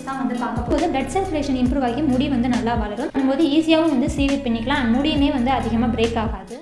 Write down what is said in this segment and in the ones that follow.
தான் வந்து பார்க்க போகுது. பிளட் சர்க்குலேஷன் இம்ப்ரூவ் ஆகி முடி வந்து நல்லா வளரும். பண்ணும்போது ஈஸியாகவும் வந்து சீவி பின்னிக்கலாம். அண்ட் முடியுமே வந்து அதிகமாக பிரேக் ஆகாது.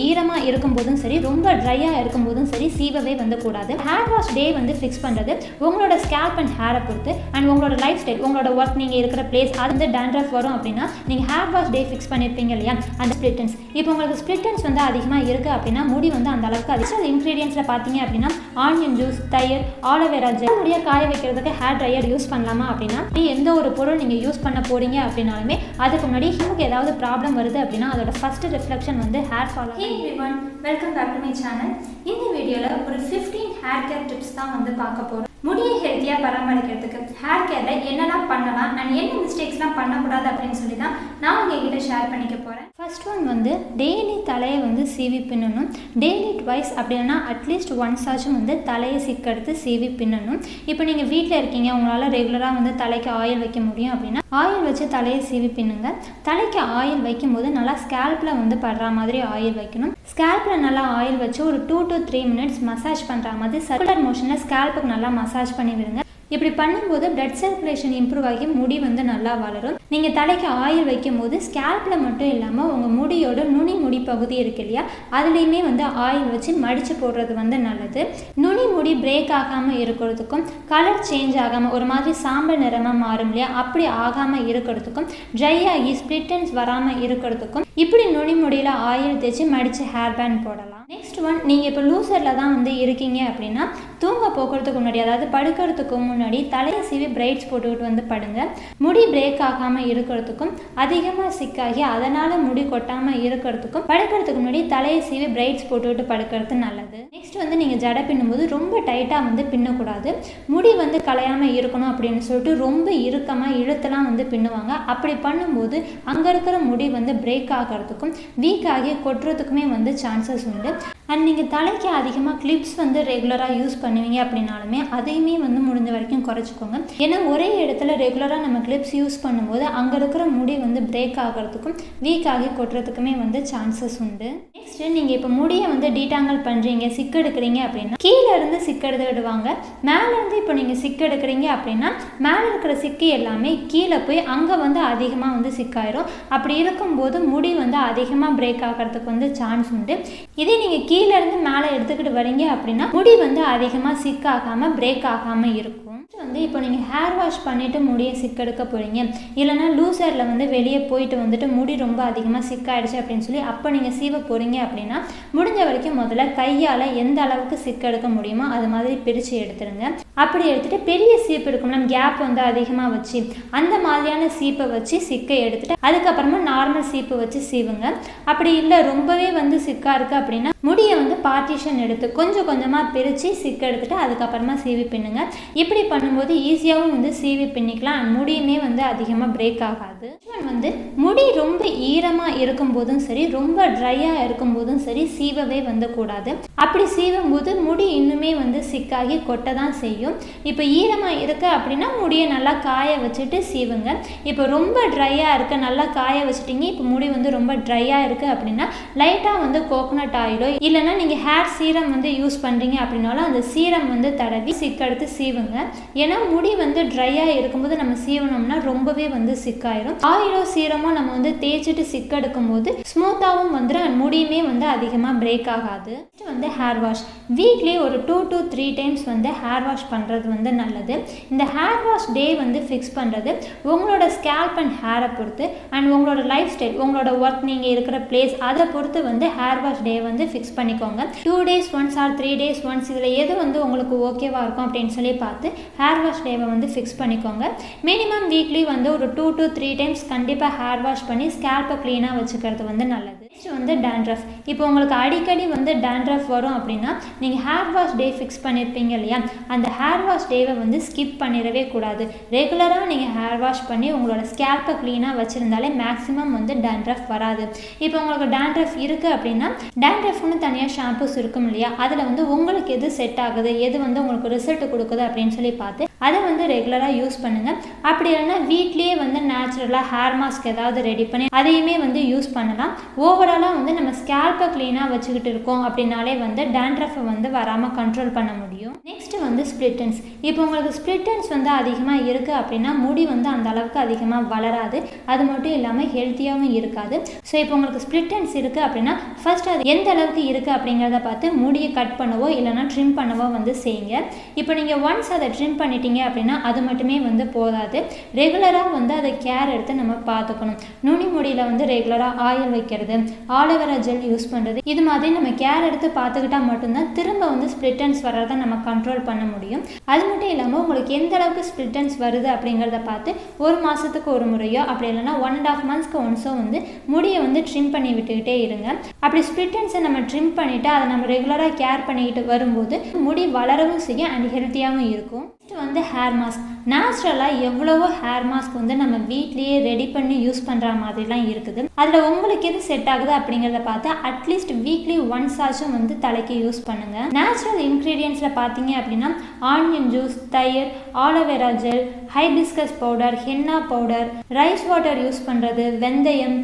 ஈரமாக இருக்கும்போதும் சரி, ரொம்ப ட்ரையாக இருக்கும்போதும் சரி சீவவே வந்து கூடாது. ஹேர் வாஷ் டே வந்து ஃபிக்ஸ் பண்ணுறது உங்களோட ஸ்கேல்ப் அண்ட் ஹேரை பொறுத்து அண்ட் உங்களோட லைஃப் ஸ்டைல், உங்களோட ஒர்க், நீங்கள் இருக்கிற பிளேஸ், அது வந்து டேண்ட்ரஃப் வரும் அப்படின்னா நீங்கள் ஹேர் வாஷ் டே ஃபிக்ஸ் பண்ணியிருப்பீங்க இல்லையா, அந்த ஸ்பிளிட்டன்ஸ். இப்போ உங்களுக்கு ஸ்பிளிட்டன்ஸ் வந்து அதிகமாக இருக்குது அப்படின்னா முடி வந்து அந்த அளவுக்கு அதிகம். இன்க்ரீடியன்ஸில் பார்த்தீங்க அப்படின்னா ஆனியன் ஜூஸ், தயிர், ஆலோவேரா ஜெல். முடிய காய வைக்கிறதுக்கு ஹேர் ட்ரையர் யூஸ் பண்ணலாமா அப்படின்னா எந்த ஒரு பொருள் நீங்கள் யூஸ் பண்ண போறீங்க அப்படின்னாலுமே அதுக்கு முன்னாடி ஹியூக்கு ஏதாவது ப்ராப்ளம் வருது அப்படின்னா அதோட ஃபர்ஸ்ட் ரிஃப்ளெக்ஷன் வந்து hair fall. Hey everyone, welcome back to my channel. இந்த வீடியோவில் ஒரு 15 ஹேர் கேர் டிப்ஸ் தான் வந்து பார்க்க போகிறோம். முடியை ஹெல்த்தியாக பராமரிக்கிறதுக்கு ஹேர் கேரில் என்னெல்லாம் பண்ணலாம் அண்ட் என்ன மிஸ்டேக்ஸ்லாம் பண்ணக்கூடாது அப்படின்னு சொல்லி தான் நான் உங்ககிட்ட ஷேர் பண்ணிக்க போகிறேன். ஃபர்ஸ்ட் ஒன் வந்து டெய்லி தலையை வந்து சீவி பின்னணும். டெய்லி ட்வைஸ் அப்படின்னா அட்லீஸ்ட் ஒன்ஸ் ஆச்சும் வந்து தலையை சிக்கெடுத்து சீவி பின்னணும். இப்போ நீங்கள் வீட்டில் இருக்கீங்க, உங்களால் ரெகுலராக வந்து தலைக்கு ஆயில் வைக்க முடியும் அப்படின்னா ஆயில் வச்சு தலையை சீவி பின்னுங்க. தலைக்கு ஆயில் வைக்கும் போது நல்லா ஸ்கேல்பில் வந்து படுற மாதிரி ஆயில் வைக்கணும். ஸ்கேல்பில் நல்லா ஆயில் வச்சு ஒரு 2 to 3 minutes மசாஜ் பண்ணுற மாதிரி சர்க்குலர் மோஷனில் ஸ்கேல்புக்கு நல்லா மசாஜ் பண்ணி விடுங்க. இப்படி பண்ணும்போது பிளட் சர்க்குலேஷன் இம்ப்ரூவ் ஆகி முடி வந்து நல்லா வளரும். நீங்கள் தலைக்கு ஆயில் வைக்கும் போது ஸ்கேல்பில் மட்டும் இல்லாமல் உங்கள் முடியோட நுனி முடி பகுதி இருக்கு இல்லையா, அதுலேயுமே வந்து ஆயில் வச்சு மடித்து போடுறது வந்து நல்லது. நுனி முடி பிரேக் ஆகாமல் இருக்கிறதுக்கும், கலர் சேஞ்ச் ஆகாமல் ஒரு மாதிரி சாம்பல் நிறமாக மாறும் இல்லையா, அப்படி ஆகாமல் இருக்கிறதுக்கும், ட்ரை ஆகி ஸ்பிளிட்டன்ஸ் வராமல் இருக்கிறதுக்கும் இப்படி நுனி முடியில் ஆயில் தேய்ச்சி மடித்து ஹேர் பேண்ட் போடலாம். நெக்ஸ்ட் ஒன், நீங்கள் இப்போ லூசரில் தான் வந்து இருக்கீங்க அப்படின்னா தூங்க போக்குறதுக்கு முன்னாடி, அதாவது படுக்கிறதுக்கு முன்னாடி தலையை சீவி பிரைட்ஸ் போட்டுக்கிட்டு வந்து படுங்க. முடி பிரேக் ஆகாமல் இருக்கிறதுக்கும், அதிகமாக சிக்காகி அதனால் முடி கொட்டாமல் இருக்கிறதுக்கும் படுக்கிறதுக்கு முன்னாடி தலையை சீவி பிரைட்ஸ் போட்டுக்கிட்டு படுக்கிறது நல்லது. நெக்ஸ்ட் வந்து நீங்கள் ஜடை பின்னும்போது ரொம்ப டைட்டாக வந்து பின்னக்கூடாது. முடி வந்து கலையாமல் இருக்கணும் அப்படின்னு சொல்லிட்டு ரொம்ப இறுக்கமாக இழுத்தெல்லாம் வந்து பின்னுவாங்க. அப்படி பண்ணும்போது அங்கே இருக்கிற முடி வந்து பிரேக் ஆகிறதுக்கும் வீக் ஆகி கொட்டுறதுக்குமே வந்து சான்சஸ் உண்டு. அண்ட் நீங்கள் தலைக்கு அதிகமாக கிளிப்ஸ் வந்து ரெகுலராக யூஸ் பண்ணுவீங்க அப்படின்னாலுமே அதையுமே வந்து முடிஞ்ச வரைக்கும் குறைச்சிக்கோங்க. ஏன்னா ஒரே இடத்துல ரெகுலராக நம்ம கிளிப்ஸ் யூஸ் பண்ணும்போது அங்கே இருக்கிற முடி வந்து பிரேக் ஆகிறதுக்கும் வீக் ஆகி கொட்டுறதுக்குமே வந்து சான்சஸ் உண்டு. நெக்ஸ்ட்டு நீங்கள் இப்போ முடியை வந்து டீடாங்கல் பண்ணுறீங்க, சிக்கு எடுக்கிறீங்க அப்படின்னா கீழே இருந்து சிக்கு எடுத்து விடுவாங்க. மேலேருந்து இப்போ நீங்கள் சிக்கு எடுக்கிறீங்க அப்படின்னா மேலே இருக்கிற சிக்கு எல்லாமே கீழே போய் அங்கே வந்து அதிகமாக வந்து சிக்காயிரும். அப்படி இருக்கும்போது முடி வந்து அதிகமாக பிரேக் ஆகிறதுக்கு வந்து சான்ஸ் உண்டு. இதே நீங்கள் கீழே இருந்து மேலே எடுத்துக்கிட்டு வரீங்க அப்படின்னா முடி வந்து அதிகமாக சிக்காகாமல் பிரேக் ஆகாமல் இருக்கும். வந்து இப்போ நீங்கள் ஹேர் வாஷ் பண்ணிவிட்டு முடியை சிக்கெடுக்க போகிறீங்க, இல்லைனா லூசரில் வந்து வெளியே போயிட்டு வந்துட்டு முடி ரொம்ப அதிகமாக சிக்காயிடுச்சு அப்படின்னு சொல்லி அப்போ நீங்கள் சீவ போகிறீங்க அப்படின்னா முடிஞ்ச வரைக்கும் முதல்ல கையால் எந்த அளவுக்கு சிக்கெடுக்க முடியுமோ அது மாதிரி பிரித்து எடுத்துருங்க. அப்படி எடுத்துகிட்டு பெரிய சீப்பு எடுக்கணும், கேப் வந்து அதிகமாக வச்சு அந்த மாதிரியான சீப்பை வச்சு சிக்கை எடுத்துகிட்டு அதுக்கப்புறமா நார்மல் சீப்பு வச்சு சீவுங்க. அப்படி இல்லை ரொம்பவே வந்து சிக்காக இருக்குது அப்படின்னா முடியை வந்து பார்ட்டிஷன் எடுத்து கொஞ்சம் கொஞ்சமாக பிரித்து சிக்கு எடுத்துகிட்டு அதுக்கப்புறமா சீவி பின்னுங்க. இப்படி பண்ணும்போது ஈஸியாகவும் வந்து சீவி பின்னிக்கலாம். அண்ட் முடியுமே வந்து அதிகமாக பிரேக் ஆகாது. வந்து முடி ரொம்ப ஈரமாக இருக்கும்போதும் சரி, ரொம்ப ட்ரையாக இருக்கும்போதும் சரி சீவவே வந்து கூடாது. அப்படி சீவும் போது முடி இன்னுமே வந்து சிக்காகி கொட்ட தான் செய்யும். இப்போ ஈரமாக இருக்குது அப்படின்னா முடியை நல்லா காய வச்சுட்டு சீவுங்க. இப்போ ரொம்ப ட்ரையாக இருக்குது, நல்லா காய வச்சுட்டிங்க, இப்போ முடி வந்து ரொம்ப ட்ரையாக இருக்குது அப்படின்னா லைட்டாக வந்து கோகோனட் ஆயிலோ இல்லைனா நீங்கள் ஹேர் சீரம் வந்து யூஸ் பண்ணுறீங்க அப்படின்னாலும் அந்த சீரம் வந்து தடவி சிக்கெடுத்து சீவுங்க. ஏன்னா முடி வந்து ட்ரையாக இருக்கும்போது நம்ம சீவனோம்னா ரொம்பவே வந்து சிக்காயிரும். ஆயிலோ சீரமோ நம்ம வந்து தேய்ச்சிட்டு சிக்கெடுக்கும் போது ஸ்மூத்தாகவும் வந்துடும். அண்ட் முடியுமே வந்து அதிகமாக பிரேக் ஆகாது. நெக்ஸ்ட் வந்து ஹேர் வாஷ் வீக்லி ஒரு 2 to 3 times வந்து ஹேர் வாஷ் பண்ணுறது வந்து நல்லது. இந்த ஹேர் வாஷ் டே வந்து ஃபிக்ஸ் பண்ணுறது உங்களோட ஸ்கேல்ப் அண்ட் ஹேரை பொறுத்து அண்ட் உங்களோட லைஃப் ஸ்டைல், உங்களோட ஒர்க், நீங்கள் இருக்கிற பிளேஸ் அதை பொறுத்து வந்து ஹேர் வாஷ் டே வந்து ஃபிக்ஸ் பண்ணிக்கோங்க. 2 days once or 3 days once இதில் எது வந்து உங்களுக்கு ஓகேவாக இருக்கும் அப்படின்னு சொல்லி பார்த்து ஹேர் வாஷ் டேவை வந்து ஃபிக்ஸ் பண்ணிக்கோங்க. மினிமம் வீக்லி வந்து ஒரு 2 to 3 times கண்டிப்பாக ஹேர் வாஷ் பண்ணி ஸ்கேல்ப்பை க்ளீனாக வச்சுக்கிறது வந்து நல்லது. நெக்ஸ்ட் வந்து டேண்ட்ரஃப். இப்போ உங்களுக்கு அடிக்கடி வந்து டேண்ட்ரஃப் வரும் அப்படின்னா நீங்கள் ஹேர் வாஷ் டே ஃபிக்ஸ் பண்ணியிருப்பீங்க இல்லையா, அந்த ஹேர் வாஷ் டேவை வந்து ஸ்கிப் பண்ணிடவே கூடாது. ரெகுலராக நீங்கள் ஹேர் வாஷ் பண்ணி உங்களோட ஸ்கேல்ப்பை க்ளீனாக வச்சுருந்தாலே மேக்ஸிமம் வந்து டேண்ட்ரஃப் வராது. இப்போ உங்களுக்கு டேண்ட்ரஃப் இருக்குது அப்படின்னா டேண்ட்ரஃப்னு தனியாக ஷாம்பூஸ் இருக்கும் இல்லையா, அதில் வந்து உங்களுக்கு எது செட் ஆகுது, எது வந்து உங்களுக்கு ரிசல்ட் கொடுக்குது அப்படின்னு சொல்லி பார்த்து அதை வந்து ரெகுலராக யூஸ் பண்ணுங்கள். அப்படி இல்லைன்னா வீட்லேயே வந்து நேச்சுரலாக ஹேர் மாஸ்க் ஏதாவது ரெடி பண்ணி அதையுமே வந்து யூஸ் பண்ணலாம். ஓவராலாக வந்து நம்ம ஸ்கேல்பை க்ளீனாக வச்சுக்கிட்டு இருக்கோம் அப்படின்னாலே வந்து டேண்ட்ரஃபை வந்து வராமல் கண்ட்ரோல் பண்ண முடியும். நெக்ஸ்ட்டு வந்து ஸ்ப்ளிட் எண்ட்ஸ். இப்போ உங்களுக்கு ஸ்ப்ளிட் எண்ட்ஸ் வந்து அதிகமாக இருக்குது அப்படின்னா முடி வந்து அந்த அளவுக்கு அதிகமாக வளராது. அது மட்டும் இல்லாமல் ஹெல்த்தியாகவும் இருக்காது. ஸோ இப்போ உங்களுக்கு ஸ்ப்ளிட் எண்ட்ஸ் இருக்குது அப்படின்னா ஃபர்ஸ்ட் அது எந்த அளவுக்கு இருக்குது அப்படிங்கிறத பார்த்து முடியை கட் பண்ணவோ இல்லைனா ட்ரிம் பண்ணவோ வந்து செய்யுங்க. இப்போ நீங்கள் ஒன்ஸ் அதை ட்ரிம் பண்ணிட்டீங்க அப்படின்னா அது மட்டுமே வந்து போதாது. ரெகுலராக வந்து அதை கேர் எடுத்து நம்ம பார்த்துக்கணும். நுனி முடியில் வந்து ரெகுலராக ஆயில் வைக்கிறது, ஆலோவேரா ஜெல் யூஸ் பண்ணுறது, இது மாதிரி நம்ம கேர் எடுத்து பார்த்துக்கிட்டா மட்டும்தான் திரும்ப வந்து ஸ்ப்ளிட் எண்ட்ஸ் வர்றதை நம்ம கண்ட்ரோல் பண்ண முடியும். அது மட்டும் இல்லாமல் உங்களுக்கு எந்த அளவுக்கு ஸ்ப்ளிட் எண்ட்ஸ் வருது அப்படிங்கிறத பார்த்து ஒரு மாதத்துக்கு ஒரு முறையோ அப்படி இல்லைனா 1.5 monthsக்கு ஒன்ஸோ வந்து முடியை வந்து ட்ரிம் பண்ணி விட்டுக்கிட்டே இருங்க. அப்படி ஸ்ப்ளிட் எண்ட்ஸை நம்ம ட்ரிம் பண்ணிவிட்டு அதை நம்ம ரெகுலராக கேர் பண்ணிக்கிட்டு வரும்போது முடி வளரவும் செய்யும் அண்ட் ஹெல்த்தியாகவும் இருக்கும். நெக்ஸ்ட் வந்து ஹேர் மாஸ்க். நேச்சுரலாக எவ்வளவோ ஹேர் மாஸ்க் வந்து நம்ம வீட்லேயே ரெடி பண்ணி யூஸ் பண்ணுற மாதிரிலாம் இருக்குது. அதில் உங்களுக்கு எது செட் ஆகுது அப்படிங்கிறத பார்த்து அட்லீஸ்ட் வீக்லி ஒன்ஸ் ஆச்சும் வந்து தலைக்கு யூஸ் பண்ணுங்கள். நேச்சுரல் இன்க்ரீடியன்ஸில் பார்த்தீங்க அப்படின்னா ஆனியன் ஜூஸ், தயிர், aloe vera gel, hibiscus powder, henna powder, rice water use பண்ணுறது, வெந்தயம்,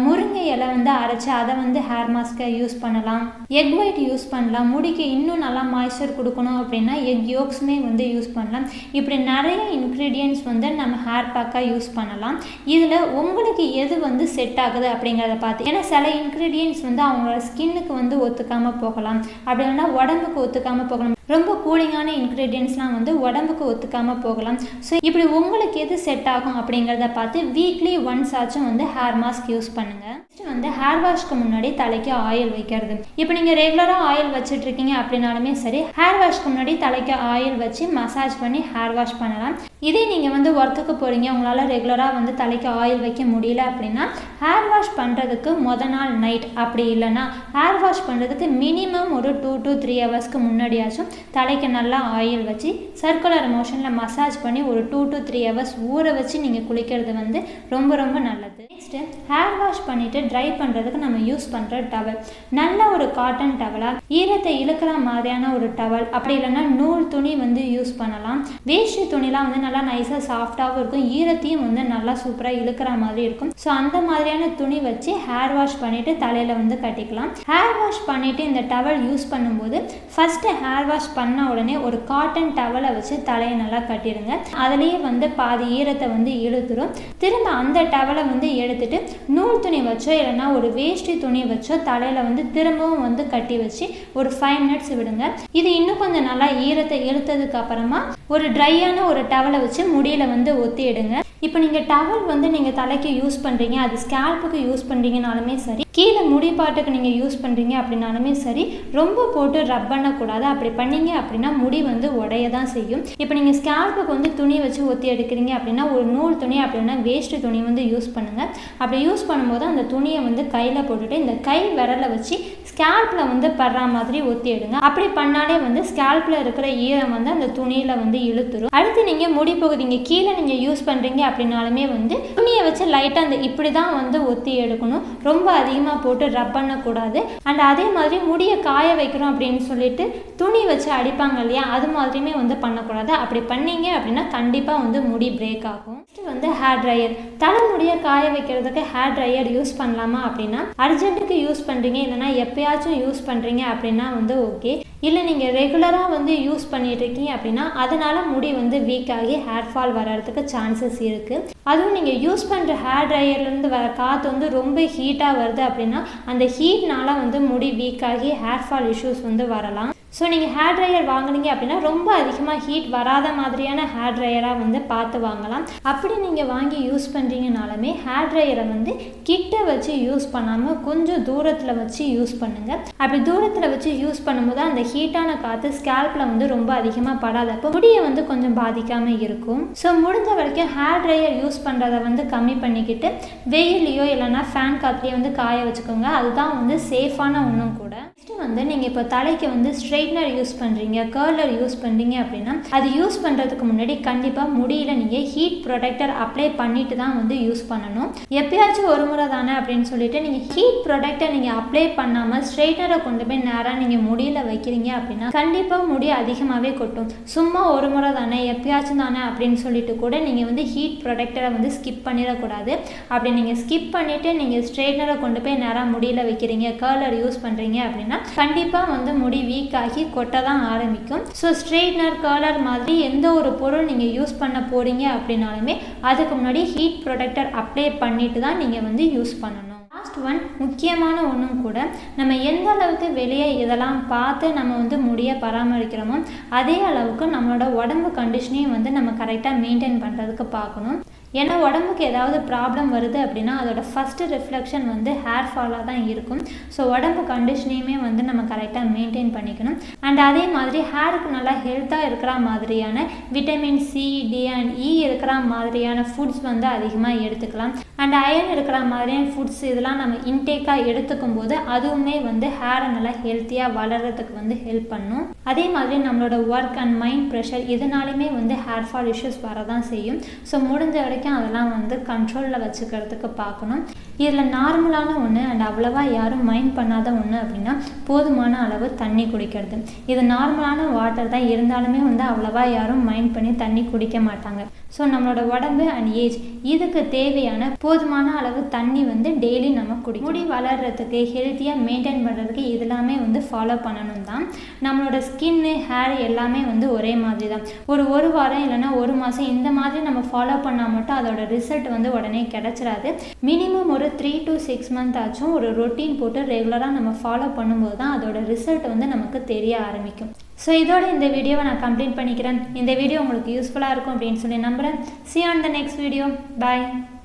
முருங்கை இலை வந்து அரைச்சி அதை வந்து ஹேர் மாஸ்க்கை யூஸ் பண்ணலாம். எக் ஒயிட் யூஸ் பண்ணலாம். முடிக்கு இன்னும் நல்லா மாய்ஸ்சர் கொடுக்கணும் அப்படின்னா எக் யோக்ஸுமே வந்து யூஸ் பண்ணலாம். இப்படி நிறைய இன்க்ரீடியன்ட்ஸ் வந்து நம்ம ஹேர் பேக்காக யூஸ் பண்ணலாம். இதில் உங்களுக்கு எது வந்து செட் ஆகுது அப்படிங்கிறத பார்த்து, ஏன்னா சில இன்க்ரீடியன்ட்ஸ் வந்து அவங்களோட ஸ்கின்னுக்கு வந்து ஒத்துக்காமல் போகலாம், அப்படி இல்லைன்னா உடம்புக்கு ஒத்துக்காமல் போகலாம். ரொம்ப கூலிங்கான இன்க்ரீடியன்ட்ஸ்லாம் வந்து உடம்புக்கு ஒத்துக்காமல் போகலாம். ஸோ இப்படி உங்களுக்கு எது செட் ஆகும் அப்படிங்கிறத பார்த்து வீக்லி ஒன்ஸ் ஆச்சும் வந்து ஹேர் மாஸ்க் யூஸ் பண்ணுங்கள். நெக்ஸ்ட் வந்து ஹேர் வாஷ்க்கு முன்னாடி தலைக்கு ஆயில் வைக்கிறது. இப்போ நீங்கள் ரெகுலராக ஆயில் வச்சுட்டு இருக்கீங்க அப்படின்னாலுமே சரி, ஹேர் வாஷ்க்கு முன்னாடி தலைக்கு ஆயில் வச்சு மசாஜ் பண்ணி ஹேர் வாஷ் பண்ணலாம். இதே நீங்கள் வந்து ஒர்க்குக்கு போகிறீங்க, உங்களால் ரெகுலராக வந்து தலைக்கு ஆயில் வைக்க முடியல அப்படின்னா ஹேர் வாஷ் பண்ணுறதுக்கு நாள் நைட் அப்படி இல்லைன்னா ஹேர் வாஷ் பண்ணுறதுக்கு மினிமம் ஒரு 2 to 3 hours முன்னாடியாச்சும் தலைக்கு நல்லா ஆயில் வச்சு சர்க்குலர் மோஷனில் மசாஜ் பண்ணி ஒரு 2 to 3 hours ஊற வச்சு நீங்கள் குளிக்கிறது வந்து ரொம்ப ரொம்ப நல்லது. நெக்ஸ்ட்டு ஹேர் வாஷ் பண்ணிவிட்டு ட்ரை பண்ணுறதுக்கு நம்ம யூஸ் பண்ணுற டவல் நல்ல ஒரு காட்டன் டவலாக, ஈரத்தை இழுக்கிற மாதிரியான ஒரு டவல், அப்படி இல்லைன்னா நூல் துணி வந்து யூஸ் பண்ணலாம். வேஷ்டி துணிலாம் வந்து நல்லா நைஸாக சாஃப்டாகவும் இருக்கும், ஈரத்தையும் வந்து நல்லா சூப்பராக இழுக்கிற மாதிரி இருக்கும். ஸோ அந்த மாதிரியான துணி வச்சு ஹேர் வாஷ் பண்ணிவிட்டு தலையில் வந்து கட்டிக்கலாம். ஹேர் வாஷ் பண்ணிவிட்டு இந்த டவல் யூஸ் பண்ணும்போது ஃபஸ்ட்டு ஹேர் வாஷ் பண்ண உடனே ஒரு காட்டன் டவலை வச்சு தலையை நல்லா கட்டிடுங்க. அதுலேயே வந்து பாதி ஈரத்தை வந்து இழுத்துரும். திரும்ப அந்த டவலை வந்து எடுத்துட்டு நூல் துணி வச்சோ இல்லைன்னா ஒரு வேஷ்டி துணி வச்சோ தலையில் வந்து திரும்பவும் வந்து கட்டி வச்சு ஒரு 5 minutes விடுங்க. இது இன்னும் கொஞ்சம் நல்லா ஈரத்தை இழுத்ததுக்கு அப்புறமா ஒரு ட்ரையான ஒரு டவலை வச்சு முடியில வந்து ஒத்தி எடுங்க. இப்போ நீங்கள் டவல் வந்து நீங்கள் தலைக்கு யூஸ் பண்ணுறீங்க, அது ஸ்கேல்புக்கு யூஸ் பண்ணுறீங்கனாலுமே சரி, கீழே முடிப்பாட்டுக்கு நீங்கள் யூஸ் பண்ணுறீங்க அப்படின்னாலுமே சரி, ரொம்ப போட்டு ரப் பண்ணக்கூடாது. அப்படி பண்ணீங்க அப்படின்னா முடி வந்து உடைய தான் செய்யும். இப்போ நீங்கள் ஸ்கேல்புக்கு வந்து துணி வச்சு ஒத்தி எடுக்கிறீங்க அப்படின்னா ஒரு நூல் துணி அப்படின்னா வேஸ்ட்டு துணி வந்து யூஸ் பண்ணுங்கள். அப்படி யூஸ் பண்ணும்போது அந்த துணியை வந்து கையில் போட்டுட்டு இந்த கை விரலை வச்சு ஸ்கேல்பில் வந்து படுற மாதிரி ஒத்தி எடுங்க. அப்படி பண்ணாலே வந்து ஸ்கேல்பில் இருக்கிற ஈரம் வந்து அந்த துணியில் வந்து இழுத்துரும். அடுத்து நீங்கள் முடி பகுதிங்க கீழே நீங்கள் யூஸ் பண்ணுறீங்க அப்படின்னாலுமே வந்து துணியை வச்சு லைட்டாக அந்த இப்படி தான் வந்து ஒத்தி எடுக்கணும். ரொம்ப அதிகமாக போட்டு ரப் பண்ணக்கூடாது. அண்ட் அதே மாதிரி முடியை காய வைக்கிறோம் அப்படின்னு சொல்லிட்டு துணி வச்சு அடிப்பாங்க இல்லையா, அது மாதிரியுமே வந்து பண்ணக்கூடாது. அப்படி பண்ணீங்க அப்படின்னா கண்டிப்பாக வந்து முடி பிரேக் ஆகும். நெக்ஸ்ட் வந்து ஹேர் ட்ரையர். தலைமுடியை காய வைக்கிறதுக்கு ஹேர் ட்ரையர் யூஸ் பண்ணலாமா அப்படின்னா அர்ஜென்ட்டுக்கு யூஸ் பண்ணுறீங்க இல்லைன்னா எப்பயாச்சும் யூஸ் பண்ணுறீங்க அப்படின்னா வந்து ஓகே. இல்லை நீங்கள் ரெகுலராக வந்து யூஸ் பண்ணிட்டு இருக்கீங்க அப்படின்னா அதனால முடி வந்து வீக் ஆகி ஹேர் ஃபால் வர்றதுக்கு சான்சஸ் இருக்குது. அதுவும் நீங்கள் யூஸ் பண்ணுற ஹேர் ட்ரையர்லேருந்து வர காற்று வந்து ரொம்ப ஹீட்டாக வருது அப்படின்னா அந்த ஹீட்னால வந்து முடி வீக் ஆகி ஹேர் ஃபால் இஷ்யூஸ் வந்து வரலாம். ஸோ நீங்கள் ஹேர் ட்ரையர் வாங்கினீங்க அப்படின்னா ரொம்ப அதிகமாக ஹீட் வராத மாதிரியான ஹேர் ட்ரையராக வந்து பார்த்து வாங்கலாம். அப்படி நீங்கள் வாங்கி யூஸ் பண்ணுறீங்கனாலுமே ஹேர் ட்ரையரை வந்து கிட்ட வச்சு யூஸ் பண்ணாமல் கொஞ்சம் தூரத்தில் வச்சு யூஸ் பண்ணுங்கள். அப்படி தூரத்தில் வச்சு யூஸ் பண்ணும்போது அந்த ஹீட்டான காற்று ஸ்கேல்பில் வந்து ரொம்ப அதிகமாக படாதப்போ முடியை வந்து கொஞ்சம் பாதிக்காமல் இருக்கும். ஸோ முடிஞ்ச வரைக்கும் ஹேர் ட்ரையர் யூஸ் பண்ணுறதை வந்து கம்மி பண்ணிக்கிட்டு வெயிலையோ இல்லைனா ஃபேன் காற்றுலையோ வந்து காய வச்சுக்கோங்க. அதுதான் வந்து சேஃபான ஒன்றும் கூட. நெக்ஸ்ட்டு வந்து நீங்கள் இப்போ தலைக்கு வந்து ஸ்ட்ரெயிட் ஸ்ட்ரைட்னர் யூஸ் பண்ணுறீங்க, கர்லர் யூஸ் பண்ணுறீங்க அப்படின்னா அது யூஸ் பண்ணுறதுக்கு முன்னாடி கண்டிப்பாக முடியல நீங்கள் ஹீட் ப்ரொடெக்டர் அப்ளை பண்ணிட்டு தான் வந்து யூஸ் பண்ணணும். எப்பயாச்சும் ஒரு முறை தானே அப்படின்னு சொல்லிட்டு நீங்கள் ஹீட் ப்ரொடெக்டர் நீங்கள் அப்ளை பண்ணாமல் ஸ்ட்ரைட்னரை கொண்டு போய் நேராக நீங்கள் முடியல வைக்கிறீங்க அப்படின்னா கண்டிப்பாக முடி அதிகமாகவே கொட்டும். சும்மா ஒரு முறை தானே எப்பயாச்சும் தானே அப்படின்னு சொல்லிட்டு கூட நீங்கள் வந்து ஹீட் ப்ரொடெக்டரை வந்து ஸ்கிப் பண்ணிடக்கூடாது. அப்படி நீங்கள் ஸ்கிப் பண்ணிவிட்டு நீங்கள் ஸ்ட்ரைட்னரை கொண்டு போய் நேராக முடியல வைக்கிறீங்க, கர்லர் யூஸ் பண்ணுறீங்க அப்படின்னா கண்டிப்பாக வந்து முடி வீக் ஆகி கொட்ட தான் ஆரம்பிக்கும். ஸோ ஸ்ட்ரெயிட்னர், கர்லர் மாதிரி எந்த ஒரு பொருள் நீங்கள் யூஸ் பண்ண போகிறீங்க அப்படின்னாலுமே அதுக்கு முன்னாடி ஹீட் ப்ரொடெக்டர் அப்ளை பண்ணிட்டு தான் நீங்கள் வந்து யூஸ் பண்ணணும். லாஸ்ட் ஒன், முக்கியமான ஒன்றும் கூட, நம்ம எந்த அளவுக்கு வெளியே இதெல்லாம் பார்த்து நம்ம வந்து முடிய பராமரிக்கிறோமோ அதே அளவுக்கு நம்மளோட உடம்பு கண்டிஷனையும் வந்து நம்ம கரெக்டாக மெயின்டைன் பண்ணுறதுக்கு பார்க்கணும். ஏன்னா உடம்புக்கு ஏதாவது ப்ராப்ளம் வருது அப்படின்னா அதோட ஃபஸ்ட்டு ரிஃப்ளெக்ஷன் வந்து ஹேர் ஃபாலாக தான் இருக்கும். ஸோ உடம்பு கண்டிஷனையுமே வந்து நம்ம கரெக்டாக மெயின்டைன் பண்ணிக்கணும். அண்ட் அதே மாதிரி ஹேருக்கு நல்லா ஹெல்த்தாக இருக்கிற மாதிரியான விட்டமின் சி, டி அண்ட் இ இருக்கிற மாதிரியான ஃபுட்ஸ் வந்து அதிகமாக எடுத்துக்கலாம். அண்ட் அயர்ன் இருக்கிற மாதிரியான ஃபுட்ஸ் இதெல்லாம் நம்ம இன்டேக்காக எடுத்துக்கும் போது அதுவுமே வந்து ஹேரை நல்லா ஹெல்த்தியாக வளர்கிறதுக்கு வந்து ஹெல்ப் பண்ணும். அதே மாதிரி நம்மளோட ஒர்க் அண்ட் மைண்ட் ப்ரெஷர் இதனாலுமே வந்து ஹேர் ஃபால் இஷ்யூஸ் வரதான் செய்யும். ஸோ முடிஞ்ச வரைக்கும் அதெல்லாம் வந்து கண்ட்ரோலில் வச்சுக்கிறதுக்கு பார்க்கணும். இதில் நார்மலான ஒன்று அண்ட் அவ்வளவா யாரும் மைண்ட் பண்ணாத ஒன்று அப்படின்னா போதுமான அளவு தண்ணி குடிக்கிறது. இது நார்மலான வாட்டர் தான் இருந்தாலுமே வந்து அவ்வளவா யாரும் மைண்ட் பண்ணி தண்ணி குடிக்க மாட்டாங்க. ஸோ நம்மளோட உடம்பு அண்ட் ஏஜ் இதுக்கு தேவையான போதுமான அளவு தண்ணி வந்து டெய்லி நம்ம முடி வளர்கிறதுக்கு ஹெல்த்தியாக மெயின்டைன் பண்ணுறதுக்கு இதெல்லாமே வந்து ஃபாலோ பண்ணணும் தான். நம்மளோட ஸ்கின்னு, ஹேர் எல்லாமே வந்து ஒரே மாதிரி தான். ஒரு வாரம் இல்லைன்னா ஒரு மாதம் இந்த மாதிரி நம்ம ஃபாலோ பண்ணால் மட்டும் அதோட ரிசல்ட் வந்து உடனே கிடச்சிடாது. மினிமம் ஒரு 3 to 6 months ஆச்சும் ஒரு ரொட்டீன் போட்டு ரெகுலராக நம்ம ஃபாலோ பண்ணும்போது தான் அதோட ரிசல்ட் வந்து நமக்கு தெரிய ஆரம்பிக்கும். ஸோ இதோட இந்த வீடியோவை நான் கம்ப்ளீட் பண்ணிக்கிறேன். இந்த வீடியோ உங்களுக்கு யூஸ்ஃபுல்லாக இருக்கும் அப்படின்னு சொல்லி நம்புகிறேன். See you on the next video. Bye.